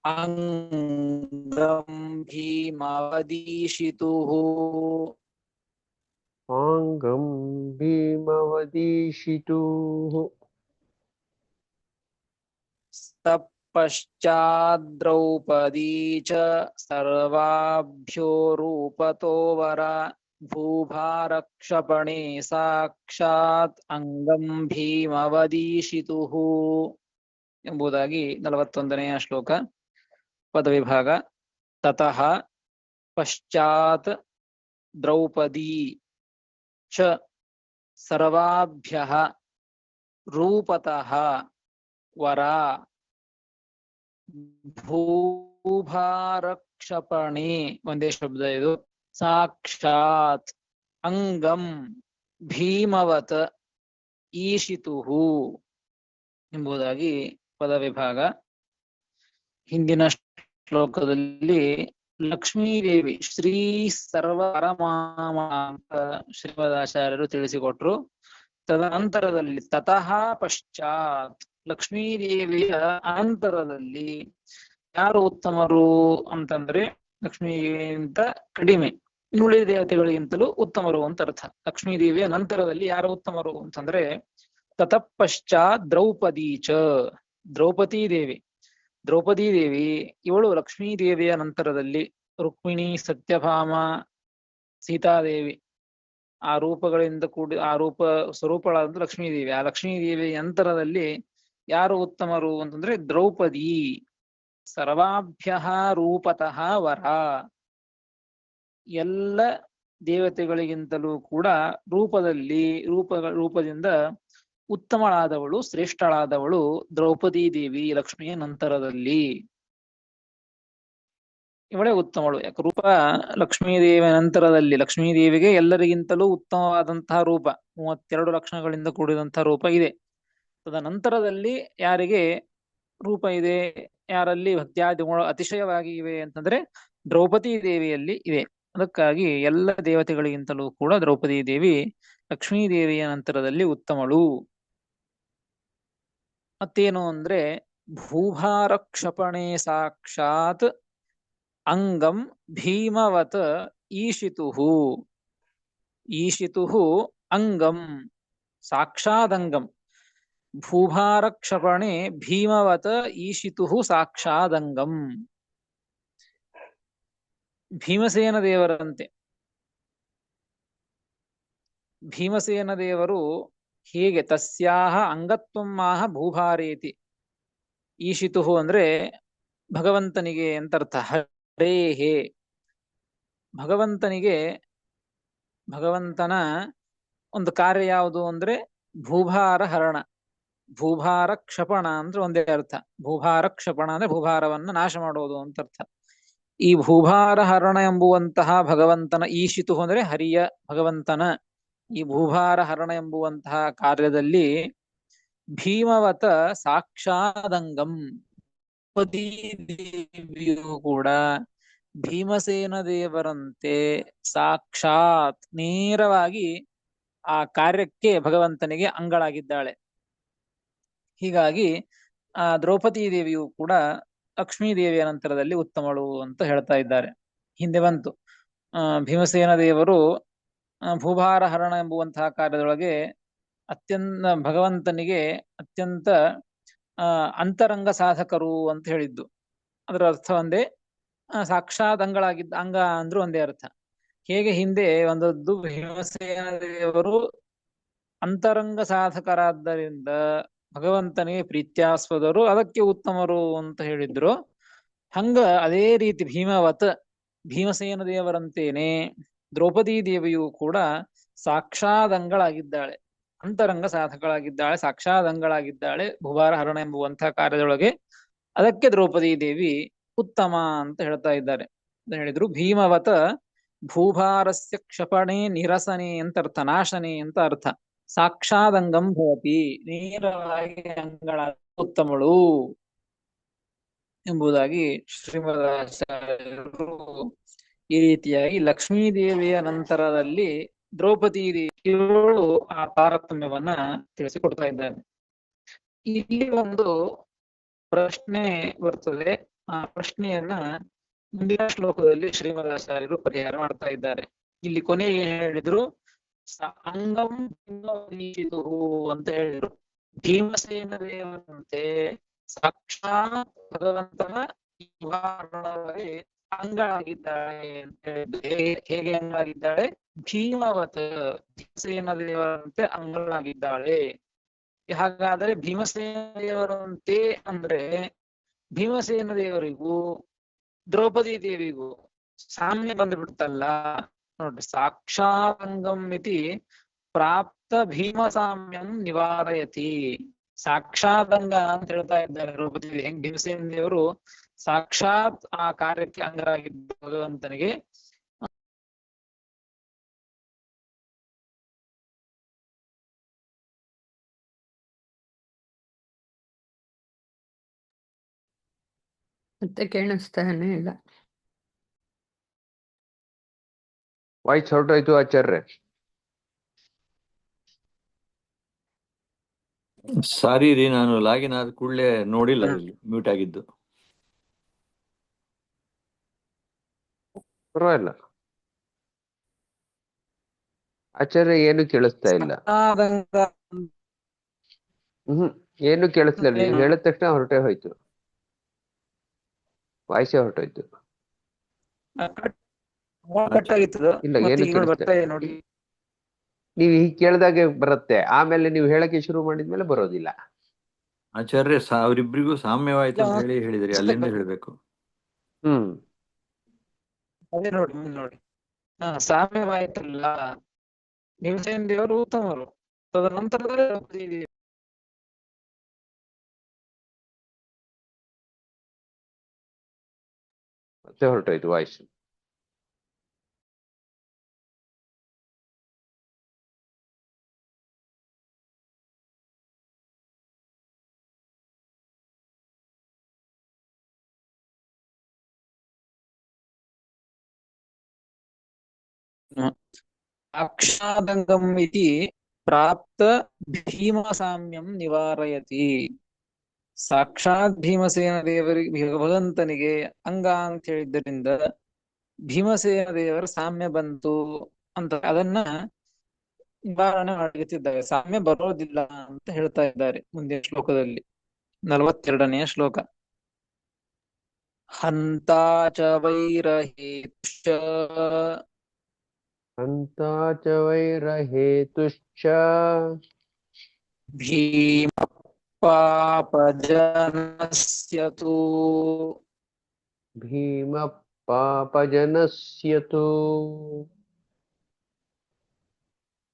ಅಂಗಂ ಭೀಮವದೀಶಿತುಃ ಆಂಗಂ ಭೀಮವದೀಶಿತುಃ ತಪಶ್ಚಾದ್ರೌಪದೀ ಚ ಸರ್ವಾಭ್ಯೋ ರೂಪತೋ ವರ ಭೂಭಾರಕ್ಷಪಣೆ ಸಾಕ್ಷಾತ್ ಅಂಗಂ ಭೀಮವದೀಶಿತುಃ ಎಂಬುದಾಗಿ 41ನೆಯ ಶ್ಲೋಕ ಪದವಿಭಾಗ. ತತಃ ಪಶ್ಚಾತ್ ದ್ರೌಪದಿ ಚ ಸರ್ವಾಭ್ಯಃ ರೂಪತಃ ವರ ಭೂಭಾರಕ್ಷಪಣೆ ಒಂದೇ ಶಬ್ದ ಇದು ಸಾಕ್ಷಾತ್ ಅಂಗಂ ಭೀಮವತ್ ಈಶಿತುಃ ಎಂಬುದಾಗಿ ಪದವಿಭಾಗ. ಹಿಂದಿನ ಶ್ಲೋಕದಲ್ಲಿ ಲಕ್ಷ್ಮೀದೇವಿ ಶ್ರೀ ಸರ್ವ ಪರಮಾಮ ಅಂತ ಶ್ರೀಮದಾಚಾರ್ಯರು ತಿಳಿಸಿಕೊಟ್ರು. ತದನಂತರದಲ್ಲಿ ತತಃ ಪಶ್ಚಾತ್ ಲಕ್ಷ್ಮೀದೇವಿಯ ಅನಂತರದಲ್ಲಿ ಯಾರು ಉತ್ತಮರು ಅಂತಂದ್ರೆ ಲಕ್ಷ್ಮೀಗಿಂತ ಕಡಿಮೆ ಇನ್ನುಳಿದ ದೇವತೆಗಳಿಗಿಂತಲೂ ಉತ್ತಮರು ಅಂತ ಅರ್ಥ. ಲಕ್ಷ್ಮೀದೇವಿಯ ನಂತರದಲ್ಲಿ ಯಾರು ಉತ್ತಮರು ಅಂತಂದ್ರೆ ತತಃ ಪಶ್ಚಾತ್ ದ್ರೌಪದಿ ಚ ದ್ರೌಪದಿ ದೇವಿ ಇವಳು ಲಕ್ಷ್ಮೀದೇವಿಯ ನಂತರದಲ್ಲಿ ರುಕ್ಮಿಣಿ, ಸತ್ಯಭಾಮ, ಸೀತಾದೇವಿ ಆ ರೂಪಗಳಿಂದ ಕೂಡಿ ಆ ರೂಪ ಸ್ವರೂಪಳಾದ ಲಕ್ಷ್ಮೀದೇವಿ. ಆ ಲಕ್ಷ್ಮೀದೇವಿಯ ನಂತರದಲ್ಲಿ ಯಾರು ಉತ್ತಮರು ಅಂತಂದ್ರೆ ದ್ರೌಪದಿ. ಸರ್ವಾಭ್ಯಃ ರೂಪತಃ ವರ ಎಲ್ಲ ದೇವತೆಗಳಿಗಿಂತಲೂ ಕೂಡ ರೂಪದಿಂದ ಉತ್ತಮಳಾದವಳು, ಶ್ರೇಷ್ಠಳಾದವಳು ದ್ರೌಪದಿ ದೇವಿ ಲಕ್ಷ್ಮಿಯ ನಂತರದಲ್ಲಿ. ಇವಳೇ ಉತ್ತಮಳು. ಯಾಕೆ ರೂಪ ಲಕ್ಷ್ಮೀದೇವಿಯ ನಂತರದಲ್ಲಿ ಲಕ್ಷ್ಮೀದೇವಿಗೆ ಎಲ್ಲರಿಗಿಂತಲೂ ಉತ್ತಮವಾದಂತಹ ರೂಪ 32 ಲಕ್ಷಣಗಳಿಂದ ಕೂಡಿದಂತಹ ರೂಪ ಇದೆ. ತದನಂತರದಲ್ಲಿ ಯಾರಿಗೆ ರೂಪ ಇದೆ, ಯಾರಲ್ಲಿ ಭಕ್ತ್ಯಾದಿ ಗುಣ ಅತಿಶಯವಾಗಿ ಇವೆ ಅಂತಂದ್ರೆ ದ್ರೌಪದಿ ದೇವಿಯಲ್ಲಿ ಇದೆ. ಅದಕ್ಕಾಗಿ ಎಲ್ಲ ದೇವತೆಗಳಿಗಿಂತಲೂ ಕೂಡ ದ್ರೌಪದಿ ದೇವಿ ಲಕ್ಷ್ಮೀ ದೇವಿಯ ನಂತರದಲ್ಲಿ ಉತ್ತಮಳು. ಮತ್ತೇನು ಅಂದ್ರೆ ಭೂಭಾರಕ್ಷಪಣೆ ಸಾಕ್ಷಾತ್ ಅಂಗಂ ಭೀಮವತ್ ಈಶಿತುಃ. ಈಶಿತುಃ ಅಂಗಂ ಸಾಕ್ಷಾದಂಗಂ. ಭೂಭಾರಕ್ಷಪಣೆ ಭೀಮವತ್ ಈಶಿತುಃ ಸಾಕ್ಷಾದಂಗಂ. ಭೀಮಸೇನ ದೇವರಂತೆ ಭೀಮಸೇನ ದೇವರು ಹೇಗೆ ತಸ್ಯಾಹ ಅಂಗತ್ವಮಾಹ ಭೂಭಾರೇತಿ. ಈಶಿತುಃ ಅಂದ್ರೆ ಭಗವಂತನಿಗೆ ಅಂತರ್ಥ. ಹರೇಹೇ ಭಗವಂತನ ಒಂದು ಕಾರ್ಯ ಯಾವುದು ಅಂದ್ರೆ ಭೂಭಾರ ಹರಣ. ಭೂಭಾರ ಕ್ಷಪಣ ಅಂದ್ರೆ ಒಂದೇ ಅರ್ಥ. ಭೂಭಾರ ಕ್ಷಪಣ ಅಂದ್ರೆ ಭೂಭಾರವನ್ನ ನಾಶ ಮಾಡೋದು ಅಂತ ಅರ್ಥ. ಈ ಭೂಭಾರ ಹರಣ ಎಂಬುವಂತಹ ಭಗವಂತನ ಈಶಿತು ಅಂದ್ರೆ ಹರಿಯ ಭಗವಂತನ ಈ ಭೂಭಾರ ಹರಣ ಎಂಬುವಂತಹ ಕಾರ್ಯದಲ್ಲಿ ಭೀಮವತ ಸಾಕ್ಷಾದಂಗಂ ದೇವಿಯು ಕೂಡ ಭೀಮಸೇನ ದೇವರಂತೆ ಸಾಕ್ಷಾತ್ ನೇರವಾಗಿ ಆ ಕಾರ್ಯಕ್ಕೆ ಭಗವಂತನಿಗೆ ಅಂಗಳಾಗಿದ್ದಾಳೆ. ಹೀಗಾಗಿ ಆ ದ್ರೌಪದಿ ದೇವಿಯು ಕೂಡ ಲಕ್ಷ್ಮೀ ದೇವಿಯ ನಂತರದಲ್ಲಿ ಉತ್ತಮಳು ಅಂತ ಹೇಳ್ತಾ ಇದ್ದಾರೆ. ಹಿಂದೆ ಬಂತು ಭೀಮಸೇನ ದೇವರು ಭೂಭಾರ ಹರಣ ಎಂಬುವಂತಹ ಕಾರ್ಯದೊಳಗೆ ಭಗವಂತನಿಗೆ ಅತ್ಯಂತ ಅಂತರಂಗ ಸಾಧಕರು ಅಂತ ಹೇಳಿದ್ದು. ಅದರ ಅರ್ಥ ಒಂದೇ, ಸಾಕ್ಷಾತ್ ಅಂಗಳಾಗಿದ್ದ ಅಂಗ ಅಂದ್ರೂ ಒಂದೇ ಅರ್ಥ. ಹೇಗೆ ಹಿಂದೆ ಒಂದದ್ದು ಭೀಮಸೇನ ದೇವರು ಅಂತರಂಗ ಸಾಧಕರಾದ್ದರಿಂದ ಭಗವಂತನಿಗೆ ಪ್ರೀತ್ಯಾಸ್ಪದರು, ಅದಕ್ಕೆ ಉತ್ತಮರು ಅಂತ ಹೇಳಿದ್ರು. ಹಂಗ ಅದೇ ರೀತಿ ಭೀಮಸೇನ ದೇವರಂತೇನೆ ದ್ರೌಪದಿ ದೇವಿಯು ಕೂಡ ಸಾಕ್ಷಾದಂಗಳಾಗಿದ್ದಾಳೆ, ಅಂತರಂಗ ಸಾಧಕಳಾಗಿದ್ದಾಳೆ, ಸಾಕ್ಷಾದಂಗಳಾಗಿದ್ದಾಳೆ ಭೂಭಾರ ಹರಣ ಎಂಬುವಂತಹ ಕಾರ್ಯದೊಳಗೆ. ಅದಕ್ಕೆ ದ್ರೌಪದಿ ದೇವಿ ಉತ್ತಮ ಅಂತ ಹೇಳ್ತಾ ಇದ್ದಾರೆ. ಹೇಳಿದ್ರು ಭೀಮವತ ಭೂಭಾರಸ್ಯ ಕ್ಷಪಣೆ ನಿರಸನೆ ಅಂತ ಅರ್ಥ, ನಾಶನೆ ಅಂತ ಅರ್ಥ. ಸಾಕ್ಷಾದಂಗಂ ಭವತಿ, ನೇರವಾಗಿ ಅಂಗಳ ಉತ್ತಮಳು ಎಂಬುದಾಗಿ ಶ್ರೀಮದಾಚಾರ್ಯರು ಈ ರೀತಿಯಾಗಿ ಲಕ್ಷ್ಮೀದೇವಿಯ ನಂತರದಲ್ಲಿ ದ್ರೌಪದಿ ದೇವಿಯವರು ಆ ತಾರತಮ್ಯವನ್ನ ತಿಳಿಸಿಕೊಡ್ತಾ ಇದ್ದಾರೆ. ಇಲ್ಲಿ ಒಂದು ಪ್ರಶ್ನೆ ಬರ್ತದೆ. ಆ ಪ್ರಶ್ನೆಯನ್ನ ಮುಂದಿನ ಶ್ಲೋಕದಲ್ಲಿ ಶ್ರೀಮದಾಚಾರ್ಯರು ಪರಿಹಾರ ಮಾಡ್ತಾ ಇದ್ದಾರೆ. ಇಲ್ಲಿ ಕೊನೆಗೆ ಹೇಳಿದ್ರು ಅಂಗಂ ಅಂತ ಹೇಳಿದ್ರು. ಭೀಮಸೇನ ದೇವರಂತೆ ಸಾಕ್ಷಾತ್ ಭಗವಂತನ ಅಂಗಳಾಗಿದ್ದಾಳೆ ಅಂತ ಹೇಳಿದ್ರು. ಹೇಗೆ ಅಂಗಳಾಗಿದ್ದಾಳೆ? ಭೀಮವತ್, ಭೀಮಸೇನ ದೇವರಂತೆ ಅಂಗಳಾಗಿದ್ದಾಳೆ. ಹಾಗಾದ್ರೆ ಭೀಮಸೇನ ದೇವರಂತೆ ಅಂದ್ರೆ ಭೀಮಸೇನ ದೇವರಿಗೂ ದ್ರೌಪದಿ ದೇವಿಗೂ ಸಾಮ್ಯ ಬಂದ್ಬಿಡ್ತಲ್ಲ ನೋಡ್ರಿ. ಸಾಕ್ಷಾದಂಗಂ ಇತಿ ಪ್ರಾಪ್ತ ಭೀಮ ಸಾಮ್ಯಂ ನಿವಾರಯತಿ. ಸಾಕ್ಷಾದಂಗ ಅಂತ ಹೇಳ್ತಾ ಇದ್ದಾರೆ ದ್ರೌಪದಿ ದೇವಿ. ಹೆಂಗ್ ಭೀಮಸೇನ ದೇವರು ಸಾಕ್ಷಾತ್ ಆ ಕಾರ್ಯಕ್ಕೆ ಅಂಗರಾಗಿದ್ದ ಭಗವಂತನಿಗೆ, ಮತ್ತೆ ಕೇಳಿಸ್ತಾನೆ ಇಲ್ಲ. ವಾಯ್ಸ್ ಹೊರಟೋಯ್ತು ಆಚಾರ್ಯ. ಸಾರಿ ರೀ, ನಾನು ಲಾಗಿನ್ ಆದ ಕೂಡಲೇ ನೋಡಿಲ್ಲ ಇಲ್ಲಿ ಮ್ಯೂಟ್ ಆಗಿದ್ದು. ಪರವಾಗಿಲ್ಲ ಆಚಾರ್ಯ, ಏನು ಕೇಳಿಸ್ತಾ ಇಲ್ಲ. ಸಾಕ್ಷಾದಂಗ ಏನು ಕೇಳಿಸ್ಲಿಲ್ಲ. ನೀವು ಹೇಳಿದ ತಕ್ಷಣ ಹೊರಟೇ ಹೋಯ್ತು, ವಾಯ್ಸೇ ಹೊರಟೋಯ್ತು. ಇಲ್ಲ, ಏನು ಬರ್ತಾ ಇದೆ ನೋಡಿ. ನೀವು ಹೀಗೆ ಕೇಳಿದಾಗೆ ಬರುತ್ತೆ, ಆಮೇಲೆ ನೀವು ಹೇಳಕ್ಕೆ ಶುರು ಮಾಡಿದ್ಮೇಲೆ ಬರೋದಿಲ್ಲ. ಆಚಾರ್ಯ ಅವರಿಬ್ರಿಗೂ ಸಾಮ್ಯವಾಯ್ತು ಅಂತ ಹೇಳಿದ್ರಿ, ಅಲ್ಲಿಂದ ಹೇಳ್ಬೇಕು. ಅದೇ ನೋಡಿ ನೋಡಿ, ಸಾಮ್ಯವಾಯ್ತಲ್ಲ. ಭೀಮಸೇನ ದೇವರು ಉತ್ತಮರು, ತದನಂತರದಲ್ಲಿ ಮತ್ತೆ ಹೊರಟೋಯ್ತು ವಾಯ್ಸ್. ಸಾಕ್ಷಾದಂಗಂ ಇತಿ ಪ್ರಾಪ್ತ ಭೀಮ ಸಾಮ್ಯಂ ನಿವಾರಯತಿ. ಸಾಕ್ಷಾತ್ ಭೀಮಸೇನ ದೇವರಿಗೆ, ಭಗವಂತನಿಗೆ ಅಂಗ ಅಂತ ಹೇಳಿದ್ದರಿಂದ ಭೀಮಸೇನ ದೇವರ ಸಾಮ್ಯ ಬಂತು ಅಂತ ಅದನ್ನ ನಿವಾರಣೆ ಮಾಡುತ್ತಿದ್ದಾರೆ. ಸಾಮ್ಯ ಬರೋದಿಲ್ಲ ಅಂತ ಹೇಳ್ತಾ ಇದ್ದಾರೆ ಮುಂದಿನ ಶ್ಲೋಕದಲ್ಲಿ, 42ನೇ ಶ್ಲೋಕ. ಹಂತಾ ಚ ವೈರಹೇತುಶ್ಚ ಹಂತಾ ಚ ವೈರಹೇತುಶ್ಚ ಭೀಮ ಪಾಪಜನಸ್ಯ ತು ಭೀಮ ಪಾಪಜನಸ್ಯ ತು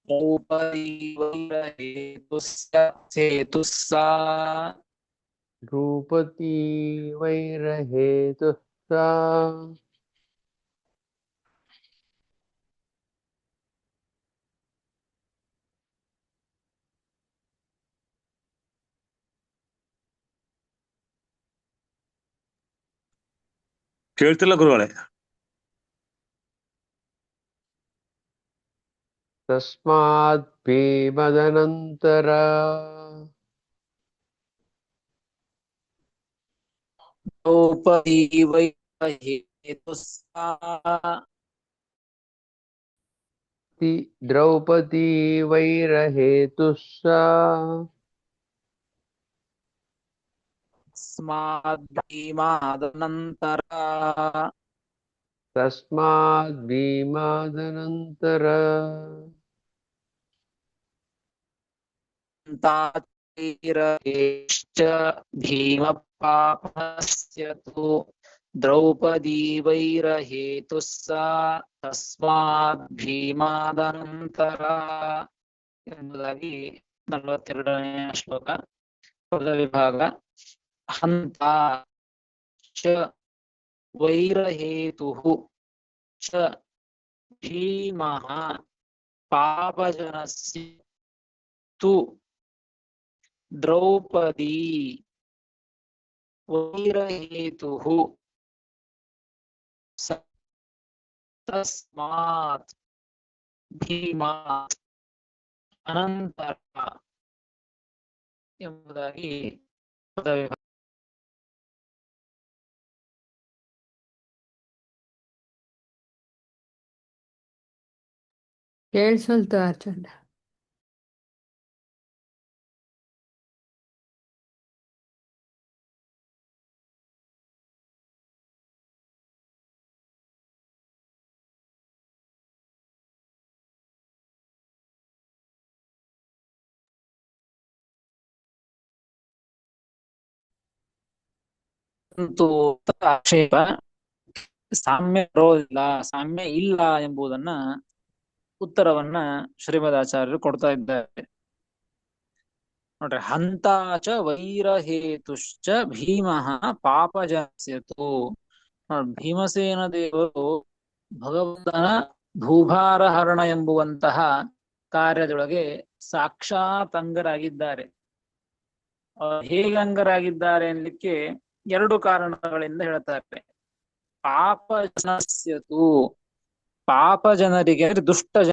ದ್ರೌಪದಿ ವೈರಹೇತುಸ್ಯ ಸೇತುಸ್ಸಾ ದ್ರೌಪದಿ ವೈರಹೇತುಸ್ಸಾ. ಕೇಳ್ತಿಲ್ಲ ಗುರುಗಳೇ. ತಸ್ಮಾತ್ ಭೀಮದನಂತರ ದ್ರೌಪದಿ ವೈರಹೇತುಸ್ಸಾ ದ್ರೌಪದಿ ವೈರಹೇತುಸ್ಸಾ ತಸ್ಮಾದ್ ಭೀಮಾದನಂತರ ತಸ್ಮಾತ್ ಭೀಮಾದನಂತರ ತಾತಿರಹೇಶ್ಚ ಭೀಮ ಪಾಪಸ್ಯ ತು ದ್ರೌಪದಿ ವೈರಹೇತುಸ್ಸಾ ತಸ್ಮಾತ್ ಭೀಮಾದನಂತರ ಎಂಬುದಾಗಿ 42ನೇ ಶ್ಲೋಕ ಪದ ವಿಭಾಗ. ಹಂತ ಚ ವೈರಹೇತುಃ ಚ ಭೀಮಃ ಪಾಪಜನಸ್ಯ ತು ದ್ರೌಪದಿ ವೈರಹೇತುಃ ತಸ್ಮಾತ್ ಭೀಮಾತ್ ಅನಂತರ ಎಂಬುದಾಗಿ ಪದ ವಿಭಾಗ. ಕೇಳಿಸಲ್ತು ಆಚಾರ್ಯ. ಅಂತೂ ಆಕ್ಷೇಪ ಸಾಮ್ಯ ಬರೋದಿಲ್ಲ, ಸಾಮ್ಯ ಇಲ್ಲ ಎಂಬುದನ್ನ ಉತ್ತರವನ್ನ ಶ್ರೀಮದ್ ಆಚಾರ್ಯರು ಕೊಡ್ತಾ ಇದ್ದಾರೆ ನೋಡ್ರಿ. ಹಂತಾಚ ವೈರಹೇತುಶ್ಚ ಭೀಮಃ ಪಾಪಜನಸ್ಯತು. ಭೀಮಸೇನ ದೇವರು ಭಗವಂತನ ಭೂಭಾರಹರಣ ಎಂಬುವಂತಹ ಕಾರ್ಯದೊಳಗೆ ಸಾಕ್ಷಾತ್ ಅಂಗರಾಗಿದ್ದಾರೆ. ಹೇಗೆ ಅಂಗರಾಗಿದ್ದಾರೆ ಅನ್ಲಿಕ್ಕೆ 2 ಕಾರಣಗಳಿಂದ ಹೇಳ್ತಾರೆ. ಪಾಪ ಜನಸ್ಯತು, ಪಾಪ ಜನರಿಗೆ ಅಂದ್ರೆ ದುಷ್ಟ ಜನ,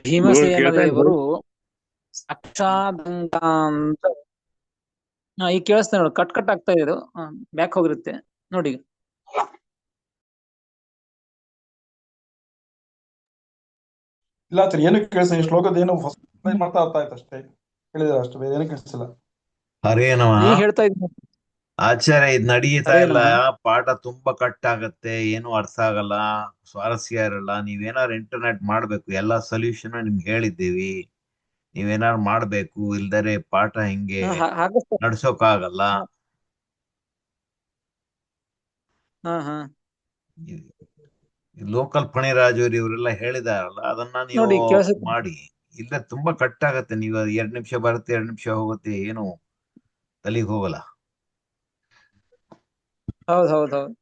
ಭೀಮಸೇನ ದೇವರು ಸಾಕ್ಷಾತ್ ಅಂತ ಈಗ ಕೇಳಿಸ್ತೇನೆ ನೋಡಿ. ಕಟ್ ಕಟ್ ಆಗ್ತಾ ಇದೆ, ಬ್ಯಾಕ್ ಹೋಗಿರುತ್ತೆ ನೋಡಿ. ಇಲ್ಲ ಆಚಾರ್ಯ, ಏನಕ್ಕೆ ಕೇಳಿಸ ಈ ಶ್ಲೋಕದ ಏನೋ ಹೊಸ ಮಾಡ್ತಾ ಅರ್ಥ ಆಯ್ತು ಅಷ್ಟೇ, ಹೇಳಿದ್ರೆ ಅಷ್ಟು ಬೇರೆ ಏನಕ್ಕೆ ಕೇಳಿಸಿಲ್ಲ. ಹರೇ ನಮಃ. ಈಗ ಹೇಳ್ತಾ ಇದ್ದೀನಿ ಆಚಾರ್ಯ, ಇದ್ ನಡೀತಾ ಹರೇ ಇಲ್ಲ, ನಮಃ. ಪಾಠ ತುಂಬಾ ಕಟ್ ಆಗತ್ತೆ, ಏನು ಅರ್ಥ ಆಗಲ್ಲ, ಸ್ವಾರಸ್ಯ ಇರಲ್ಲ. ನೀವೇನಾರು ಇಂಟರ್ನೆಟ್ ಮಾಡ್ಬೇಕು, ಎಲ್ಲಾ ಸೊಲ್ಯೂಷನ್ ನಿಮ್ಗೆ ಹೇಳಿದ್ದೀವಿ, ನೀವೇನಾರು ಮಾಡ್ಬೇಕು, ಇಲ್ದರೆ ಪಾಠ ಹಿಂಗೆ ನಡ್ಸೋಕಾಗಲ್ಲ. ಲೋಕಲ್ ಫಣಿರಾಜವ್ರು ಇವರೆಲ್ಲ ಹೇಳಿದಾರಲ್ಲ, ಅದನ್ನ ನೋಡಿ ನೀವು ಕೇಳಿಸುತ್ತೆ. ಮಾಡಿ. ಇಲ್ಲ ತುಂಬಾ ಕಟ್ ಆಗತ್ತೆ. ನೀವು 2 ನಿಮಿಷ ಬರುತ್ತೆ, 2 ನಿಮಿಷ ಹೋಗುತ್ತೆ, ಏನು ತಲೆಗೆ ಹೋಗಲ್ಲ. ಹೌದ್ ಹೌದ್ ಹೌದ್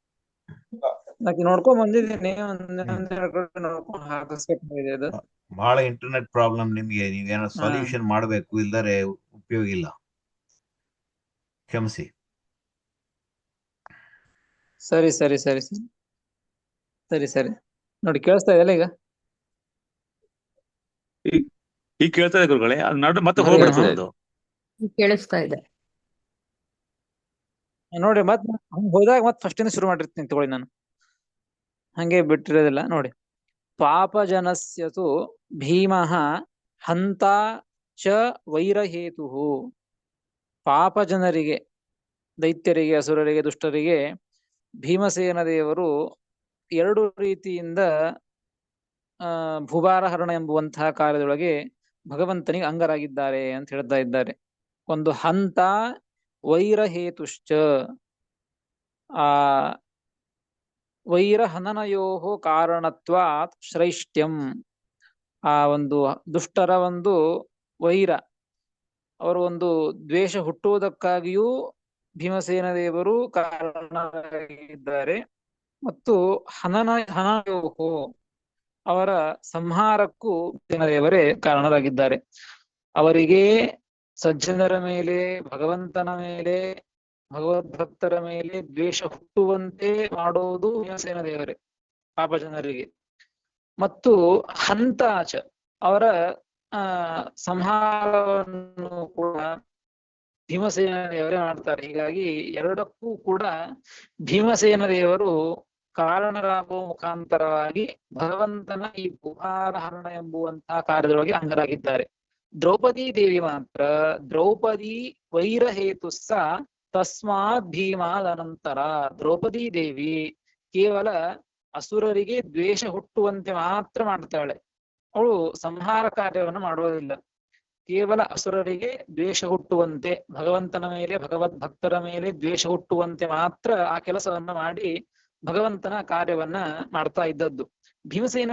ನೋಡ್ಕೊಂಡ್ ಬಂದಿದ್ದೀನಿ, ನೋಡ್ಕೊಂಡು ಹಾಕಿಸ್ಬೇಕಾಗಿದೆ ಅದು. ಬಹಳ ಇಂಟರ್ನೆಟ್ ಪ್ರಾಬ್ಲಮ್ ನಿಮ್ಗೆ. ನೀವೇನೋ ಸೊಲ್ಯೂಷನ್ ಮಾಡ್ಬೇಕು, ಇಲ್ದರೆ ಉಪಯೋಗ ಇಲ್ಲ. ಕ್ಷಮಿಸಿ. ಸರಿ ಸರಿ ಸರಿ ಸರಿ ಸರಿ ಸರಿ ನೋಡಿ ಕೇಳಿಸ್ತಾ ಇದೆಯಲ್ಲ ಈಗ? ಈಗ ಕೇಳ್ತಾ ಇದೆ ಗುರುಗಳೇ. ಅದು ನಡು ಮತ್ತೆ ಹೋಗ್ಬಿಡ್ತದೆ ಅದು. ಕೇಳಿಸ್ತಾ ಇದೆ ನೋಡಿ. ಮತ್ ಹೋದಾಗ ಮತ್ ಫಸ್ಟಿಂದ ಶುರು ಮಾಡಿರ್ತೀನಿ ತಗೊಳ್ಳಿ, ನಾನು ಹಂಗೆ ಬಿಟ್ಟಿರೋದಿಲ್ಲ ನೋಡಿ. ಪಾಪ ಜನಸ್ಯತು ಭೀಮಃ ಹಂತ ಚ ವೈರಹೇತು. ಪಾಪ ಜನರಿಗೆ, ದೈತ್ಯರಿಗೆ, ಅಸುರರಿಗೆ, ದುಷ್ಟರಿಗೆ ಭೀಮಸೇನ ದೇವರು 2 ರೀತಿಯಿಂದ ಭೂಭಾರಹರಣ ಎಂಬುವಂತಹ ಕಾರ್ಯದೊಳಗೆ ಭಗವಂತನಿಗೆ ಅಂಗರಾಗಿದ್ದಾರೆ ಅಂತ ಹೇಳ್ತಾ ಇದ್ದಾರೆ. ಒಂದು ಹಂತ ವೈರಹೇತುಶ್ಚ, ಆ ವೈರಹನನಯೋ ಕಾರಣತ್ವಾತ್ ಶ್ರೈಷ್ಟ್ಯಂ. ಆ ಒಂದು ದುಷ್ಟರ ಒಂದು ವೈರ, ಅವರ ಒಂದು ದ್ವೇಷ ಹುಟ್ಟುವುದಕ್ಕಾಗಿಯೂ ಭೀಮಸೇನ ದೇವರು ಕಾರಣರಾಗಿದ್ದಾರೆ. ಮತ್ತು ಹನನಯೋಹೋ, ಅವರ ಸಂಹಾರಕ್ಕೂ ದೇವರೇ ಕಾರಣರಾಗಿದ್ದಾರೆ. ಅವರಿಗೆ ಸಜ್ಜನರ ಮೇಲೆ, ಭಗವಂತನ ಮೇಲೆ, ಭಗವದ್ಭಕ್ತರ ಮೇಲೆ ದ್ವೇಷ ಹುಟ್ಟುವಂತೆ ಮಾಡೋದು ಭೀಮಸೇನ ದೇವರೇ ಪಾಪ ಜನರಿಗೆ. ಮತ್ತು ಹಂತಾಚ, ಅವರ ಸಂಹಾರವನ್ನು ಕೂಡ ಭೀಮಸೇನ ದೇವರೇ ಮಾಡ್ತಾರೆ. ಹೀಗಾಗಿ 2ಕ್ಕೂ ಕೂಡ ಭೀಮಸೇನ ದೇವರು ಕಾರಣರಾಗುವ ಮುಖಾಂತರವಾಗಿ ಭಗವಂತನ ಈ ಗುಹಾರಹರಣ ಎಂಬುವಂತಹ ಕಾರ್ಯದೊಳಗೆ ಅಂಗರಾಗಿದ್ದಾರೆ. ದ್ರೌಪದಿ ದೇವಿ ಮಾತ್ರ ದ್ರೌಪದಿ ವೈರಹೇತುಸ್ಸ ತಸ್ಮಾತ್ ಭೀಮಾದ ಅನಂತರ ದ್ರೌಪದಿ ದೇವಿ ಕೇವಲ ಅಸುರರಿಗೆ ದ್ವೇಷ ಹುಟ್ಟುವಂತೆ ಮಾತ್ರ ಮಾಡ್ತಾಳೆ. ಅವಳು ಸಂಹಾರ ಕಾರ್ಯವನ್ನು ಮಾಡುವುದಿಲ್ಲ. ಕೇವಲ ಅಸುರರಿಗೆ ದ್ವೇಷ ಹುಟ್ಟುವಂತೆ, ಭಗವಂತನ ಮೇಲೆ ಭಗವದ್ ಭಕ್ತರ ಮೇಲೆ ದ್ವೇಷ ಹುಟ್ಟುವಂತೆ ಮಾತ್ರ ಆ ಕೆಲಸವನ್ನ ಮಾಡಿ ಭಗವಂತನ ಕಾರ್ಯವನ್ನ ಮಾಡ್ತಾ ಇದ್ದದ್ದು. ಭೀಮಸೇನ